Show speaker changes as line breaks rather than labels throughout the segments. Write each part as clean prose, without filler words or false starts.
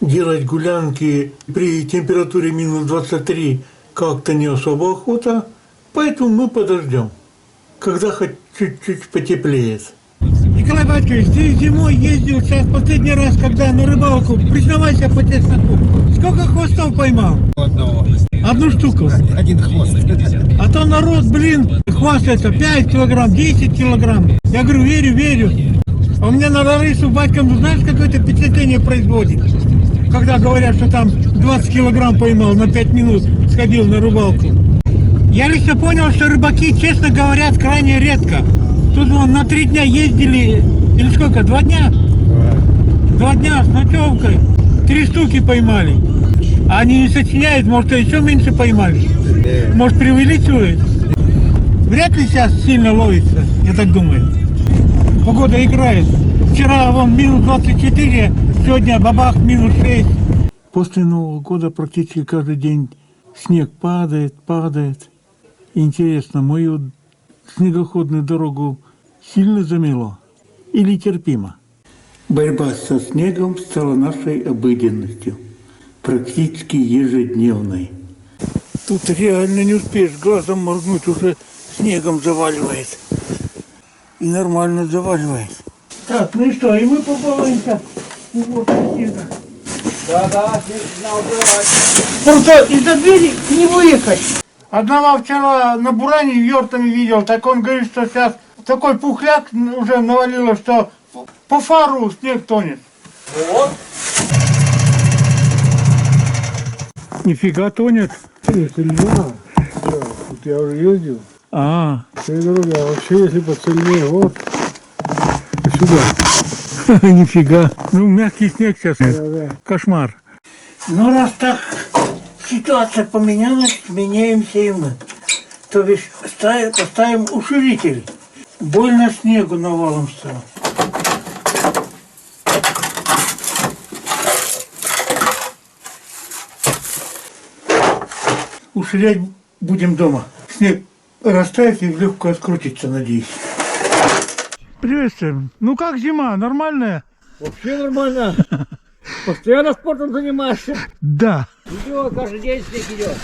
делать гулянки при температуре минус 23 как-то не особо охота, поэтому мы подождем, когда хоть чуть-чуть потеплеет.
Николай Батькович, ты зимой ездил сейчас последний раз, когда на рыбалку, признавайся по чесноку, сколько хвостов поймал? Одну штуку.
Один хвост.
А то народ, хвастается 5 килограмм, 10 килограмм. Я говорю, верю. А у меня на Ларису батькам, знаешь, какое-то впечатление производит. Когда говорят, что там 20 килограмм поймал, на 5 минут сходил на рыбалку. Я лично понял, что рыбаки, честно говорят, крайне редко. Тут вон на 3 дня ездили, или сколько, 2 дня? 2 дня с ночевкой, 3 штуки поймали. А они не сочиняют, может, еще меньше поймали. Может, преувеличивают. Вряд ли сейчас сильно ловится, я так думаю. Погода играет. Вчера вон минус 24, сегодня бабах минус 6. После Нового года практически каждый день снег падает. Интересно, мою снегоходную дорогу сильно замело или терпимо? Борьба со снегом стала нашей обыденностью, практически ежедневной. Тут реально не успеешь глазом моргнуть, уже снегом заваливает. И нормально заваливает. Так, ну и что, и мы побалуемся. снега.
Да, снег убирать.
Просто из-за двери не выехать. Одного вчера на буране вертами видел, так он говорит, что сейчас такой пухляк уже навалило, что по фару снег тонет.
Вот.
Нифига тонет.
Сильно. Тут я уже ездил. Все дороги, а вообще если посильнее, вот сюда.
Нифига. Ну, мягкий снег сейчас.
Да.
Кошмар. Ну, раз так ситуация поменялась, меняемся и мы. То бишь поставим уширитель. Больно снегу навалом стало. Уширять будем дома. Снег растает и в легкую открутится, надеюсь. Приветствуем. Ну как зима? Нормальная?
Вообще нормально. Постоянно спортом занимаешься.
Да.
Идет, каждый день снег идет.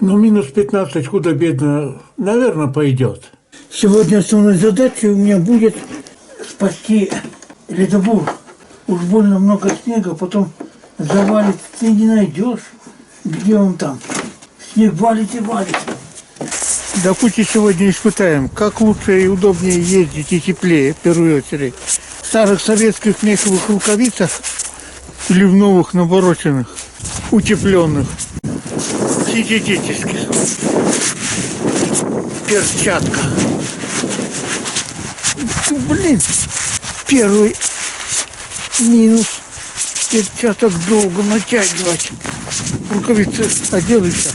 Ну, минус 15 худо-бедно, наверное, пойдет.
Сегодня основной задачей у меня будет спасти ледобур. Уж больно много снега, потом завалит, ты не найдешь, где он там. Снег валит и валит. До пути сегодня испытаем, как лучше и удобнее ездить и теплее, в первую очередь. В старых советских меховых рукавицах или в новых навороченных, утепленных, синтетических. Перчатка. Блин, первый минус. Перчаток долго натягивать. Рукавицы одел и все.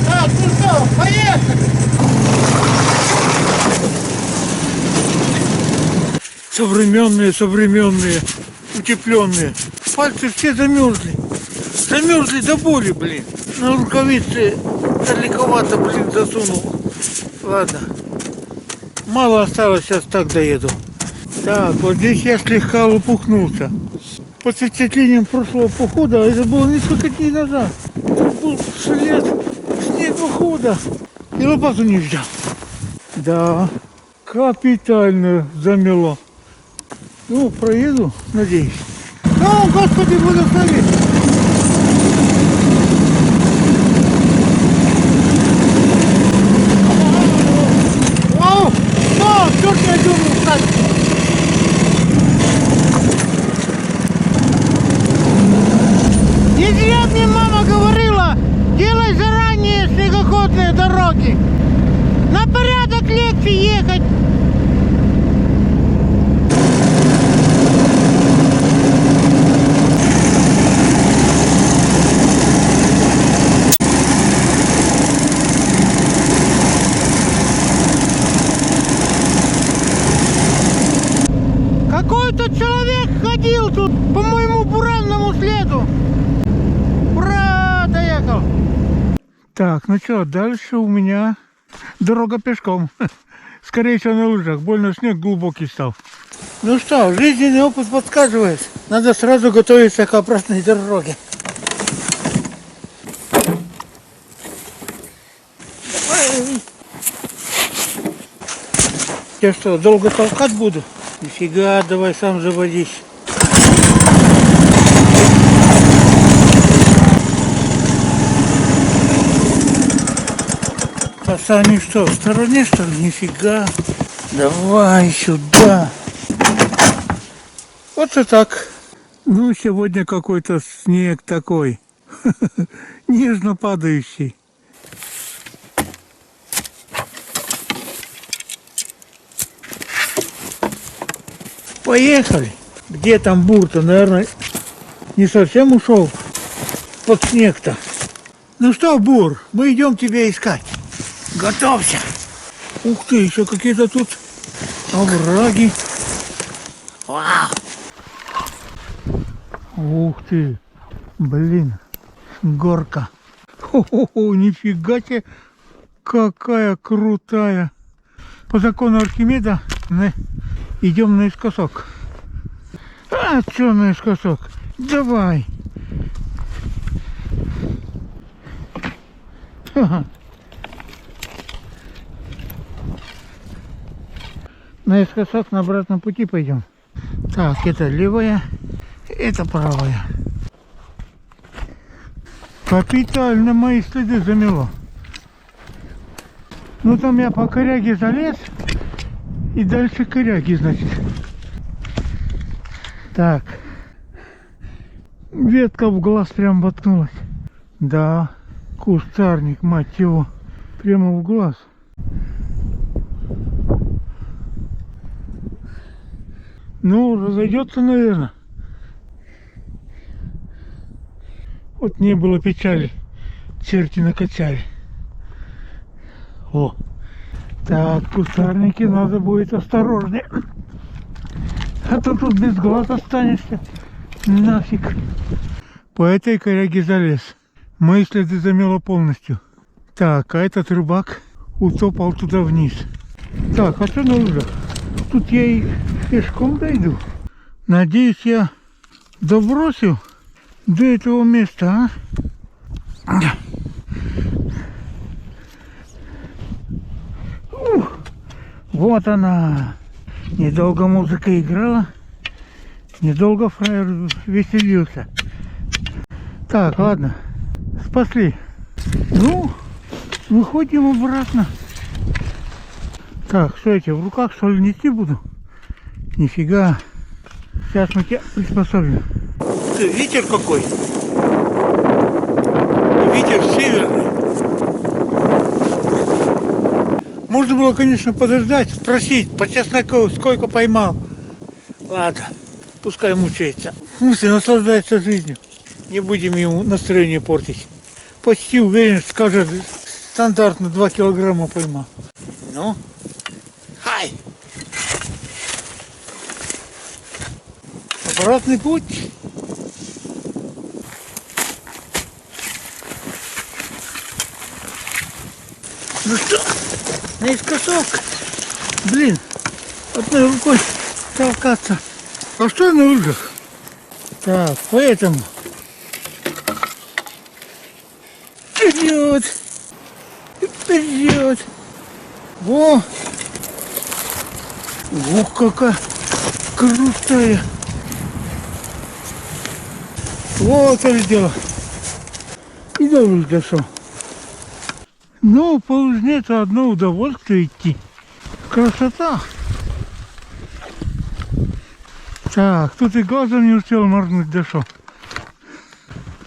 Так, ну что, поехали! Современные, утепленные. Пальцы все замерзли. Замерзли до боли, блин. На рукавицы далековато, засунул. Ладно. Мало осталось, сейчас так доеду. Так, вот здесь я слегка лопухнулся. По впечатлениям прошлого похода, это было несколько дней назад. Тут был след снегохода. И лопату не взял. Да, капитально замело. Ну, проеду, надеюсь. Ну, Господи, благослови. О, черт я дернул, кстати. Не зря мне мама говорила, делай заранее снегоходные дороги. На порядок легче ехать. Какой-то человек ходил тут по моему буранному следу. Ура, доехал. Так, ну что, дальше у меня дорога пешком. Скорее всего на лыжах, больно снег глубокий стал. Ну что, жизненный опыт подсказывает. Надо сразу готовиться к обратной дороге. Я что, долго толкать буду? Нифига, давай сам заводись. А сами что, в стороне что ли? Нифига. Давай сюда. Вот и так. Ну, сегодня какой-то снег такой. Нежно падающий. Поехали. Где там бур-то? Наверное, не совсем ушел под снег-то. Ну что, бур, мы идем тебя искать. Готовься. Ух ты, еще какие-то тут овраги. Вау. Ух ты, блин, горка. Хо-хо-хо, нифига себе, какая крутая. По закону Архимеда идем наискосок. А что наискосок? Давай. Ха-ха. Наискосок на обратном пути пойдем. Так, это левая, это правая. Капитально мои следы замело. Ну там я по коряге залез. И дальше коряги, значит. Так. Ветка в глаз прям воткнулась. Да, кустарник, мать его. Прямо в глаз. Ну, разойдется, наверное. Вот не было печали. Черти накачали. О. Так, кустарники, надо будет осторожнее. А то тут без глаз останешься. Нафиг. По этой коряге залез. Мои следы замело полностью. Так, а этот рыбак утопал туда вниз. Так, а что на лыжах? Тут я и пешком дойду. Надеюсь, я добросил до этого места, а? Вот она. Недолго музыка играла. Недолго фраер веселился. Так, ладно. Спасли. Ну, выходим обратно. Так, что эти в руках, что ли, нести буду? Нифига. Сейчас мы тебя приспособим. Ветер какой. Ветер северный. Можно было, конечно, подождать, спросить по чесноку, сколько поймал. Ладно, пускай мучается. В смысле, наслаждается жизнью. Не будем ему настроение портить. Почти уверен, что скажет, стандартно 2 килограмма поймал. Ну, хай! Обратный путь. Ну что, наискосок. Блин, одной рукой толкаться. А что на лыжах? Так, поэтому. Вперед! Вперед! Во! Ох, какая крутая! Вот это дело. И до лыж дошел. Ну, по лыжне это одно удовольствие идти. Красота. Так, тут и глазом не успел моргнуть, дошел.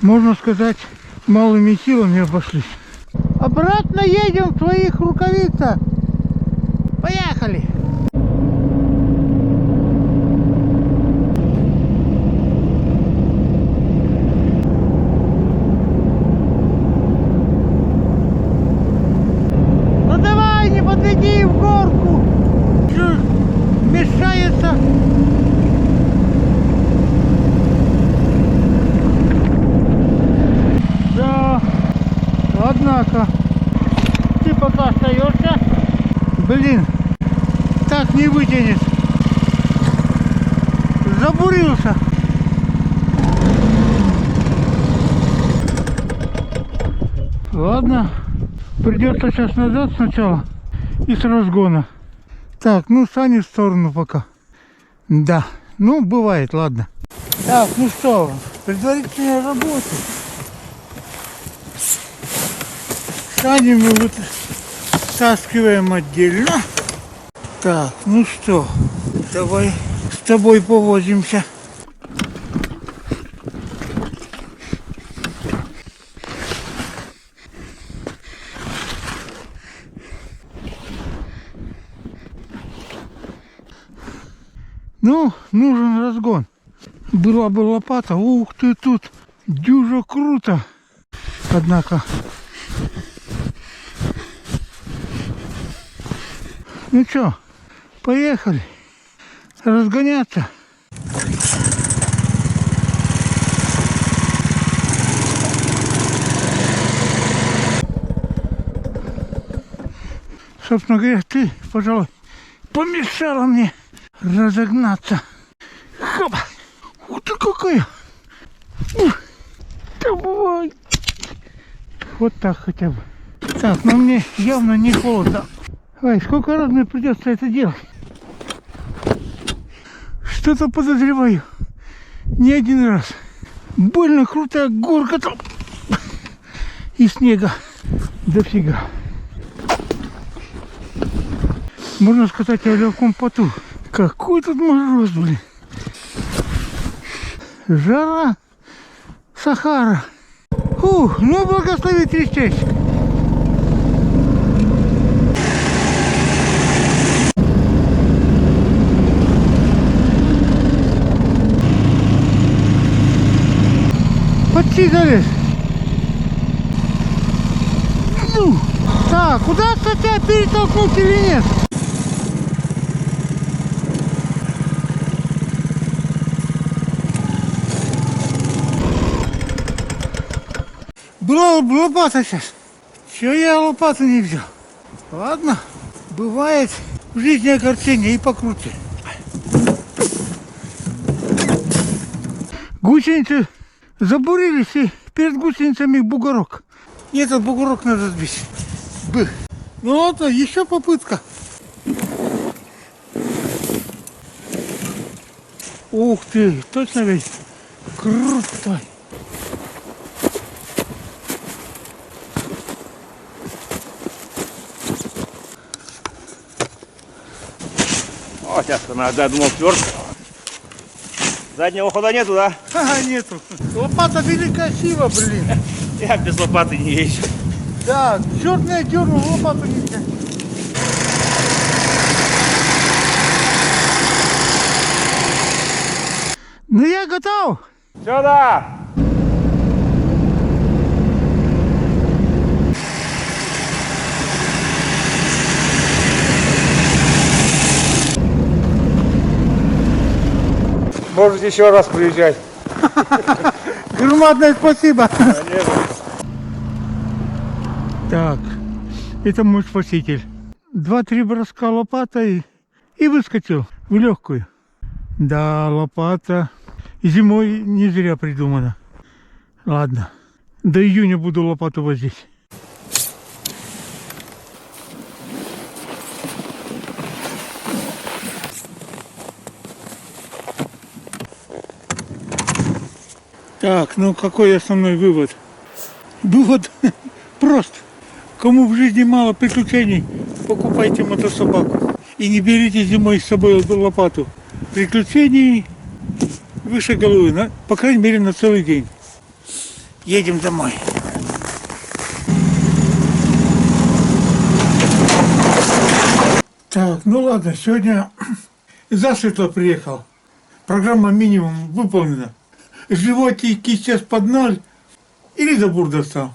Можно сказать, малыми силами обошлись. Обратно едем в твоих рукавицах. Поехали. Подойди в горку, мешается. Да, однако, ты пока остаешься, блин, так не вытянешь. забурился. Ладно, придется сейчас назад сначала и с разгона. Так, ну сани в сторону пока. Да, ну бывает, ладно. Так, ну что, предварительная работа. Сани мы вытаскиваем отдельно. Так, ну что, давай с тобой повозимся. Ну, нужен разгон. Была бы лопата, ух ты, тут дюжа круто. Однако. Ну что, поехали разгоняться. Собственно говоря, ты, пожалуй, помешала мне разогнаться. Хоп! Вот ты какая! Ух, давай! Вот так хотя бы. Так, но мне явно не холодно. Ой, сколько раз мне придется это делать? Что-то подозреваю. Не один раз. Больно крутая горка там. И снега дофига. Можно сказать о легком поту. Какой тут мороз, блин. Жара. Сахара. Фух, ну благослови трещать. Почти залез. Ну, так, удастся тебя перетолкнуть или нет? Была бы лопата сейчас. Чего я лопату не взял? Ладно, бывает в жизни огорчение и покруче. Гусеницы забурились, и перед гусеницами бугорок. И этот бугорок надо сбить. Ну ладно, еще попытка. Ух ты, точно ведь крутой.
О, сейчас надо, я думал, тверд. Заднего хода нету, да?
Ага, нету. Лопата великая сила, блин.
Я без лопаты не езжу.
Да, черная дернул, лопату нельзя. Ну я готов.
Сюда! Можете еще раз приезжать.
Громадное спасибо. Так, это мой спаситель. 2-3 броска лопатой и выскочил в легкую. Да, лопата зимой не зря придумана. Ладно, до июня буду лопату возить. Так, ну какой основной вывод? Вывод прост. Кому в жизни мало приключений, покупайте мотособаку. И не берите зимой с собой лопату. Приключений выше головы, по крайней мере на целый день. Едем домой. Так, ну ладно, сегодня засветло приехал. Программа минимум выполнена. Животики сейчас под ноль или забур достал.